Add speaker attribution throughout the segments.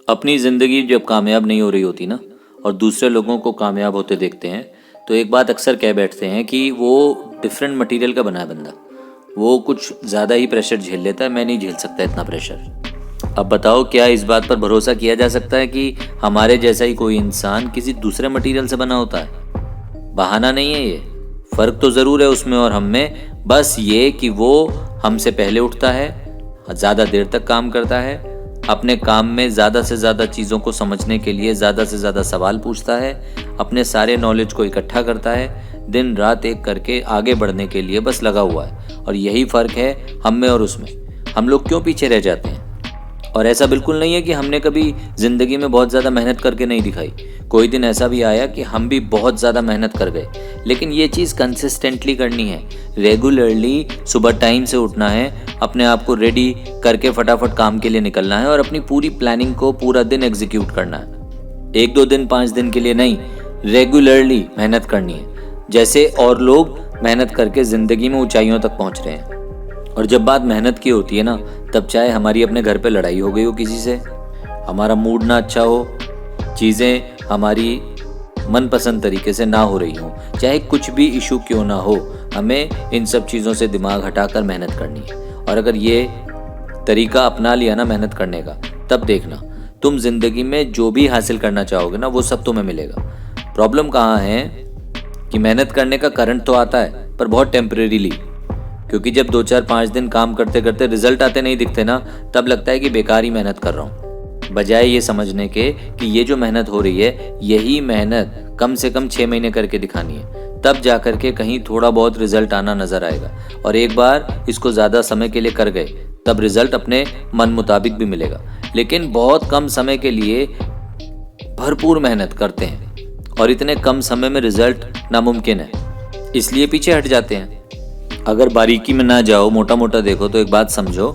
Speaker 1: अपनी ज़िंदगी जब कामयाब नहीं हो रही होती ना और दूसरे लोगों को कामयाब होते देखते हैं तो एक बात अक्सर कह बैठते हैं कि वो डिफरेंट मटेरियल का बना है बंदा, वो कुछ ज़्यादा ही प्रेशर झेल लेता है, मैं नहीं झेल सकता इतना प्रेशर। अब बताओ, क्या इस बात पर भरोसा किया जा सकता है कि हमारे जैसा ही कोई इंसान किसी दूसरे मटेरियल से बना होता है? बहाना नहीं है ये। फ़र्क तो ज़रूर है उसमें और हम में, बस ये कि वो हमसे पहले उठता है, ज़्यादा देर तक काम करता है, अपने काम में ज़्यादा से ज़्यादा चीज़ों को समझने के लिए ज़्यादा से ज़्यादा सवाल पूछता है, अपने सारे नॉलेज को इकट्ठा करता है, दिन रात एक करके आगे बढ़ने के लिए बस लगा हुआ है। और यही फ़र्क है हम में और उसमें। हम लोग क्यों पीछे रह जाते हैं? और ऐसा बिल्कुल नहीं है कि हमने कभी ज़िंदगी में बहुत ज़्यादा मेहनत करके नहीं दिखाई। कोई दिन ऐसा भी आया कि हम भी बहुत ज़्यादा मेहनत कर गए, लेकिन ये चीज़ कंसिस्टेंटली करनी है, रेगुलरली सुबह टाइम से उठना है, अपने आप को रेडी करके फटाफट काम के लिए निकलना है और अपनी पूरी प्लानिंग को पूरा दिन एग्जीक्यूट करना है। 1-2 दिन 5 दिन के लिए नहीं, रेगुलरली मेहनत करनी है, जैसे और लोग मेहनत करके ज़िंदगी में ऊंचाइयों तक पहुंच रहे हैं। और जब बात मेहनत की होती है ना, तब चाहे हमारी अपने घर पे लड़ाई हो गई हो किसी से, हमारा मूड ना अच्छा हो, चीज़ें हमारी मनपसंद तरीके से ना हो रही हो, चाहे कुछ भी इशू क्यों ना हो, हमें इन सब चीज़ों से दिमाग हटाकर मेहनत करनी है। और अगर ये तरीका अपना लिया ना मेहनत करने का, तब देखना तुम ज़िंदगी में जो भी हासिल करना चाहोगे ना, वो सब तुम्हें मिलेगा। प्रॉब्लम कहाँ है कि मेहनत करने का करंट तो आता है, पर बहुत टेम्परेरीली, क्योंकि जब 2-4-5 दिन काम करते करते रिजल्ट आते नहीं दिखते ना, तब लगता है कि बेकार ही मेहनत कर रहा हूँ, बजाय ये समझने के कि ये जो मेहनत हो रही है, यही मेहनत कम से कम 6 महीने करके दिखानी है, तब जा कर के कहीं थोड़ा बहुत रिजल्ट आना नजर आएगा। और एक बार इसको ज़्यादा समय के लिए कर गए, तब रिजल्ट अपने मन मुताबिक भी मिलेगा। लेकिन बहुत कम समय के लिए भरपूर मेहनत करते हैं और इतने कम समय में रिजल्ट नामुमकिन है, इसलिए पीछे हट जाते हैं। अगर बारीकी में ना जाओ, मोटा मोटा देखो, तो एक बात समझो,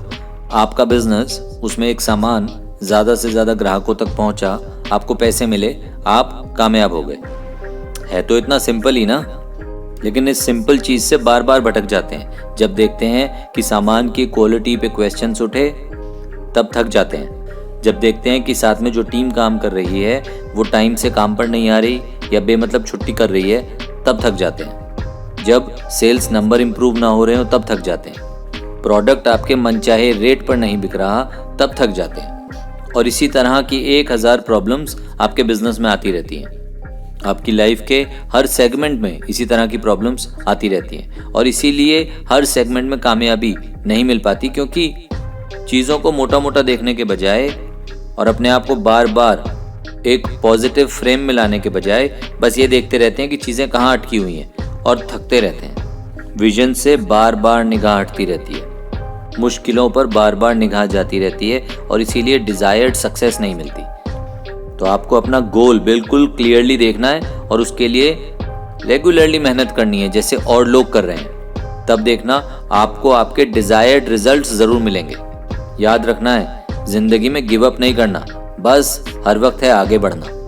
Speaker 1: आपका बिजनेस, उसमें एक सामान ज़्यादा से ज़्यादा ग्राहकों तक पहुंचा, आपको पैसे मिले, आप कामयाब हो गए। है तो इतना सिंपल ही ना, लेकिन इस सिंपल चीज़ से बार बार भटक जाते हैं। जब देखते हैं कि सामान की क्वालिटी पे क्वेश्चंस उठे, तब थक जाते हैं। जब देखते हैं कि साथ में जो टीम काम कर रही है वो टाइम से काम पर नहीं आ रही या बेमतलब छुट्टी कर रही है, तब थक जाते हैं। जब सेल्स नंबर इंप्रूव ना हो रहे हो, तब थक जाते हैं। प्रोडक्ट आपके मनचाहे रेट पर नहीं बिक रहा, तब थक जाते हैं। और इसी तरह की 1000 प्रॉब्लम्स आपके बिजनेस में आती रहती हैं। आपकी लाइफ के हर सेगमेंट में इसी तरह की प्रॉब्लम्स आती रहती हैं और इसीलिए हर सेगमेंट में कामयाबी नहीं मिल पाती, क्योंकि चीज़ों को मोटा मोटा देखने के बजाय और अपने आप को बार बार एक पॉजिटिव फ्रेम में लाने के बजाय बस ये देखते रहते हैं कि चीज़ें कहाँ अटकी हुई हैं और थकते रहते हैं। विजन से बार बार निगाह हटती रहती है, मुश्किलों पर बार बार निगाह जाती रहती है और इसीलिए डिज़ायर्ड सक्सेस नहीं मिलती। तो आपको अपना गोल बिल्कुल क्लियरली देखना है और उसके लिए रेगुलरली मेहनत करनी है, जैसे और लोग कर रहे हैं। तब देखना आपको आपके डिज़ायर्ड रिजल्ट्स ज़रूर मिलेंगे। याद रखना है, ज़िंदगी में गिव अप नहीं करना, बस हर वक्त है आगे बढ़ना।